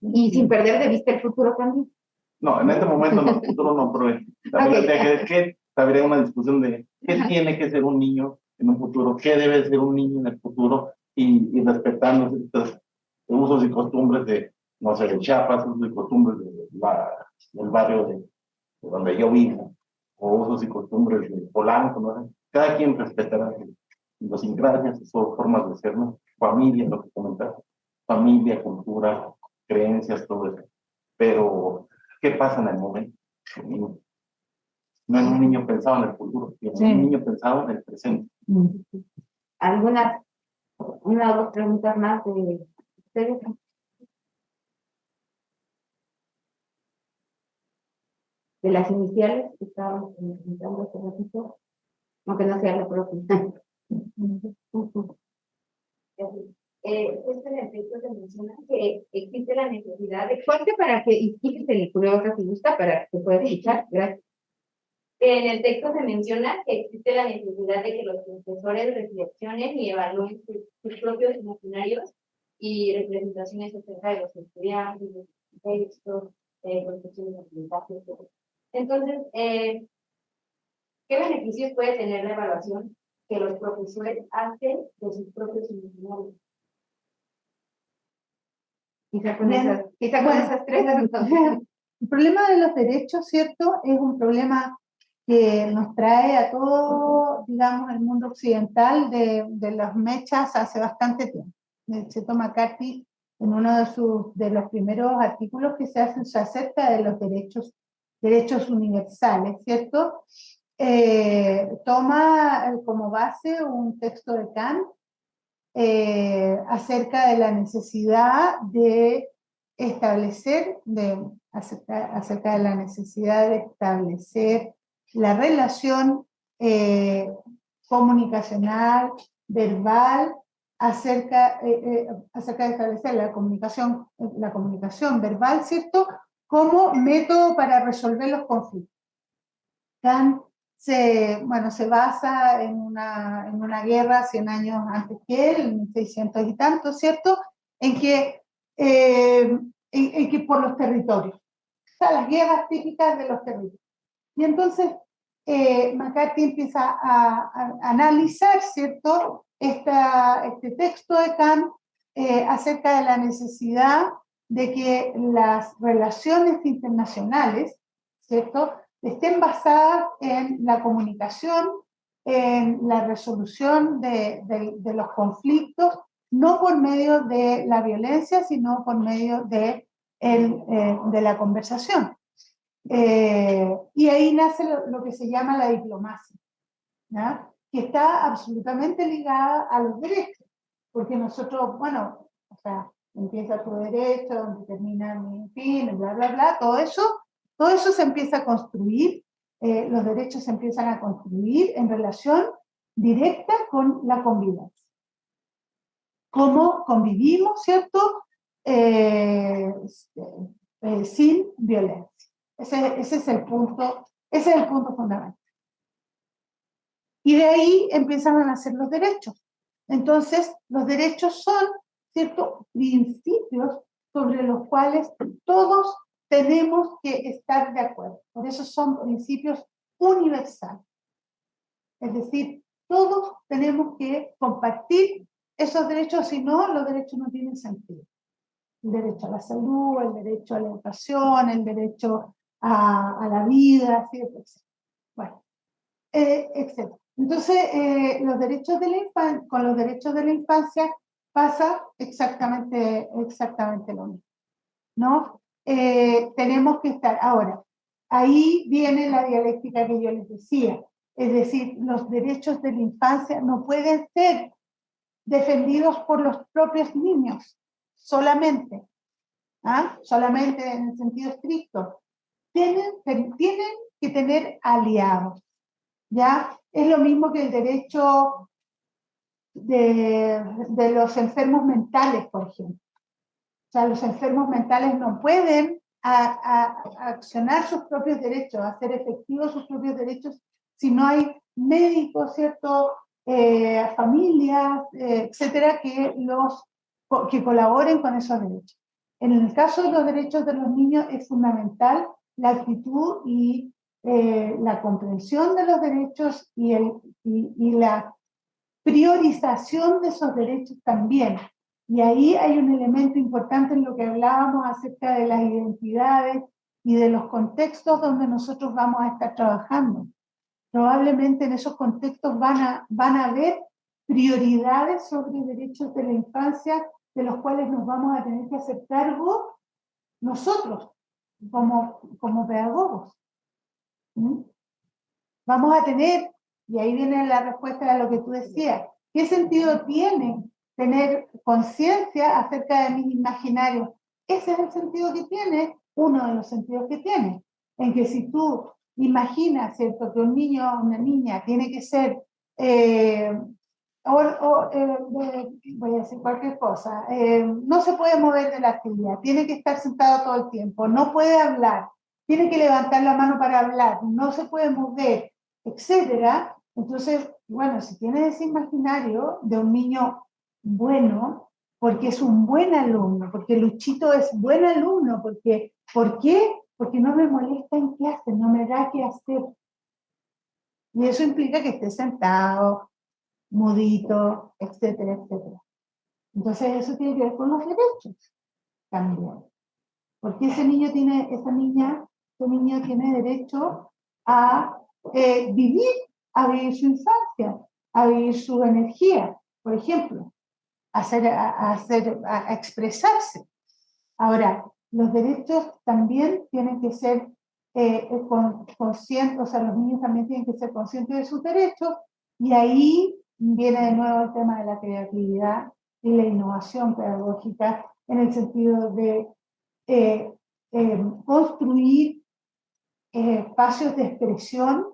Y sin perder de vista el futuro también. No, en este momento no, el futuro no, pero también habría una discusión de qué tiene que ser un niño en un futuro, qué debe ser un niño en el futuro y respetando estos usos y costumbres de, no sé, de Chiapas, usos y costumbres del barrio de donde yo vivo, o usos y costumbres de Polanco, ¿no? Cada quien respetará idiosincrasias, sus formas de ser, ¿no? Familia, lo que comentaste, familia, cultura, creencias, todo eso. Pero, ¿qué pasa en el momento? No es un niño pensado en el futuro, es un niño pensado en el presente. ¿Alguna, una o dos preguntas más de ustedes? De las iniciales que estábamos presentando hace ratito, aunque no sea lo propio. Este efecto se menciona que existe la necesidad de... Fuerte para que, y quítese el cubrebocas si gusta, para que se pueda escuchar. Gracias. En el texto se menciona que existe la necesidad de que los profesores reflexionen y evalúen sus propios imaginarios y representaciones acerca de los estudiantes, de los textos, concepciones de aprendizaje, etc. Entonces, ¿qué beneficios puede tener la evaluación que los profesores hacen de sus propios imaginarios? Quizá con esas tres. El problema de los derechos, ¿cierto? Es un problema que nos trae a todo, digamos, el mundo occidental de las mechas hace bastante tiempo. Cheto McCarthy, en uno de los primeros artículos que se hacen acerca de los derechos universales, ¿cierto? Toma como base un texto de Kant acerca de la necesidad de establecer, acerca de la necesidad de establecer la relación comunicacional, verbal, acerca de establecer la comunicación verbal, ¿cierto?, como método para resolver los conflictos. Kant se basa en una guerra 100 años antes que él, en 600 y tanto, ¿cierto?, en que por los territorios, o sea, las guerras típicas de los territorios. Y entonces McCarthy empieza a analizar, ¿cierto?, este texto de Kant acerca de la necesidad de que las relaciones internacionales, ¿cierto?, estén basadas en la comunicación, en la resolución de los conflictos, no por medio de la violencia, sino por medio de la conversación. Y ahí nace lo que se llama la diplomacia, ¿ya?, que está absolutamente ligada a los derechos, porque nosotros, bueno, o sea, empieza tu derecho, donde termina mi fin, bla, bla, bla, todo eso se empieza a construir, los derechos se empiezan a construir en relación directa con la convivencia. cómo convivimos, ¿cierto? Sin violencia. Ese es el punto fundamental. Y de ahí empiezan a nacer los derechos. Entonces, los derechos son, ¿cierto?, principios sobre los cuales todos tenemos que estar de acuerdo. Por eso son principios universales. Es decir, todos tenemos que compartir esos derechos, si no, los derechos no tienen sentido. El derecho a la salud, el derecho a la educación, el derecho a la vida, ¿cierto? Bueno, etc. Entonces, con los derechos de la infancia pasa exactamente lo mismo, ¿no? Tenemos que estar, ahora, ahí viene la dialéctica que yo les decía, es decir, los derechos de la infancia no pueden ser defendidos por los propios niños, solamente en el sentido estricto. Tienen que tener aliados, ¿ya? Es lo mismo que el derecho de los enfermos mentales, por ejemplo. O sea, los enfermos mentales no pueden accionar sus propios derechos, hacer efectivos sus propios derechos, si no hay médicos, ¿cierto? Familias, etcétera, que colaboren con esos derechos. En el caso de los derechos de los niños es fundamental la actitud y la comprensión de los derechos y la priorización de esos derechos también. Y ahí hay un elemento importante en lo que hablábamos acerca de las identidades y de los contextos donde nosotros vamos a estar trabajando. Probablemente en esos contextos van a haber prioridades sobre derechos de la infancia de los cuales nos vamos a tener que hacer cargo nosotros, como pedagogos. ¿Mm? Vamos a tener, y ahí viene la respuesta a lo que tú decías, ¿qué sentido tiene tener conciencia acerca de mis imaginarios? Ese es el sentido que tiene, uno de los sentidos que tiene, en que si tú imaginas, ¿cierto?, que un niño o una niña tiene que ser, voy a decir cualquier cosa, no se puede mover de la silla, tiene que estar sentado todo el tiempo, no puede hablar, tiene que levantar la mano para hablar, no se puede mover, etcétera. Entonces, bueno, si tienes ese imaginario de un niño bueno, porque es un buen alumno, porque Luchito es buen alumno, ¿por qué? Porque no me molesta en clase, no me da qué hacer. Y eso implica que esté sentado, mudito, etcétera, etcétera. Entonces eso tiene que ver con los derechos también. Porque ese niño tiene derecho a vivir su infancia, a vivir su energía, por ejemplo, a expresarse. Ahora, los derechos también tienen que ser conscientes, o sea, los niños también tienen que ser conscientes de sus derechos, y ahí viene de nuevo el tema de la creatividad y la innovación pedagógica en el sentido de construir espacios de expresión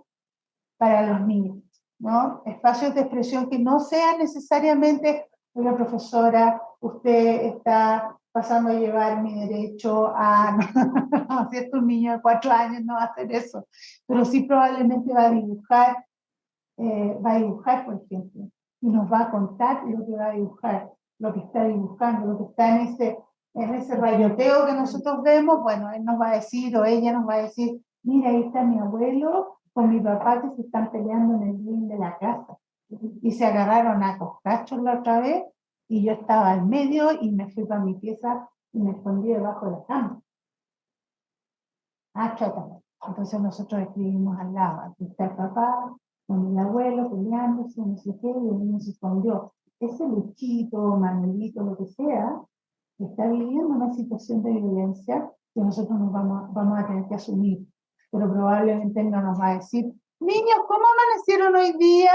para los niños, ¿no? Espacios de expresión que no sean necesariamente, oiga, profesora, usted está pasando a llevar mi derecho a, no, ¿cierto? Un niño de 4 años no va a hacer eso, pero sí probablemente va a dibujar, por ejemplo, y nos va a contar lo que va a dibujar, lo que está dibujando, lo que está en ese rayoteo que nosotros vemos. Bueno, él nos va a decir, o ella nos va a decir, mira, ahí está mi abuelo con mi papá que se están peleando en el living de la casa, y se agarraron a coscachos la otra vez, y yo estaba al medio, y me fui para mi pieza, y me escondí debajo de la cama. Chota. Entonces nosotros escribimos al lado, aquí está el papá, con el abuelo peleándose, no sé qué, y el niño se escondió. Ese Luchito, Manuelito, lo que sea, está viviendo una situación de violencia que nosotros nos vamos a tener que asumir. Pero probablemente él no nos va a decir, niños, ¿cómo amanecieron hoy día?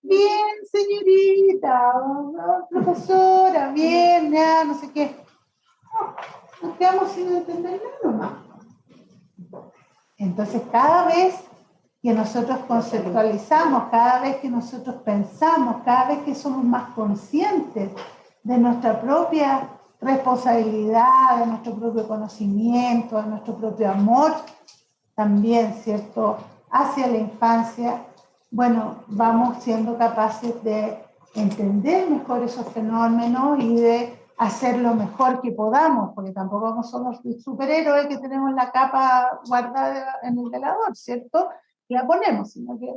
Bien, señorita, ¿no? Profesora, bien, ya, no sé qué. Nos quedamos sin entender nada. Entonces, cada vez que nosotros conceptualizamos, cada vez que nosotros pensamos, cada vez que somos más conscientes de nuestra propia responsabilidad, de nuestro propio conocimiento, de nuestro propio amor, también, ¿cierto?, hacia la infancia, bueno, vamos siendo capaces de entender mejor esos fenómenos y de hacer lo mejor que podamos, porque tampoco somos superhéroes que tenemos la capa guardada en el velador, ¿cierto?, y la ponemos, sino que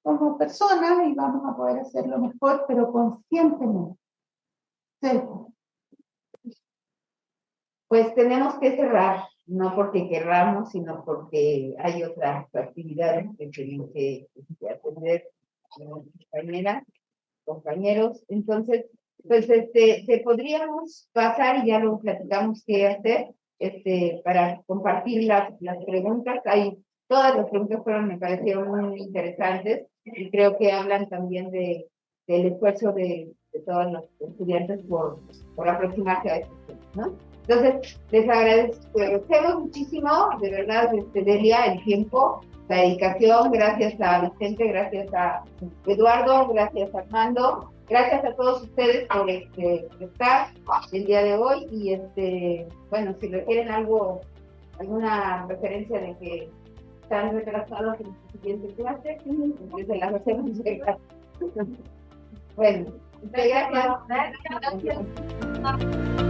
somos personas y vamos a poder hacer lo mejor, pero conscientemente, ¿cierto? Pues tenemos que cerrar, no porque querramos, sino porque hay otras actividades que tenemos que atender, compañeras, compañeros. Entonces, pues podríamos pasar, y ya lo platicamos qué hacer, para compartir las preguntas. Todas las preguntas me parecieron muy interesantes y creo que hablan también del esfuerzo de todos los estudiantes por aproximarse a estos temas, ¿no? Entonces, les agradecemos muchísimo, de verdad, Delia, el tiempo, la dedicación. Gracias a Vicente, gracias a Eduardo, gracias a Armando, gracias a todos ustedes por estar el día de hoy. Y bueno, si requieren alguna referencia de que están retrasados en la siguiente clase, pues se las hacemos llegar. Bueno, muchas gracias. Gracias.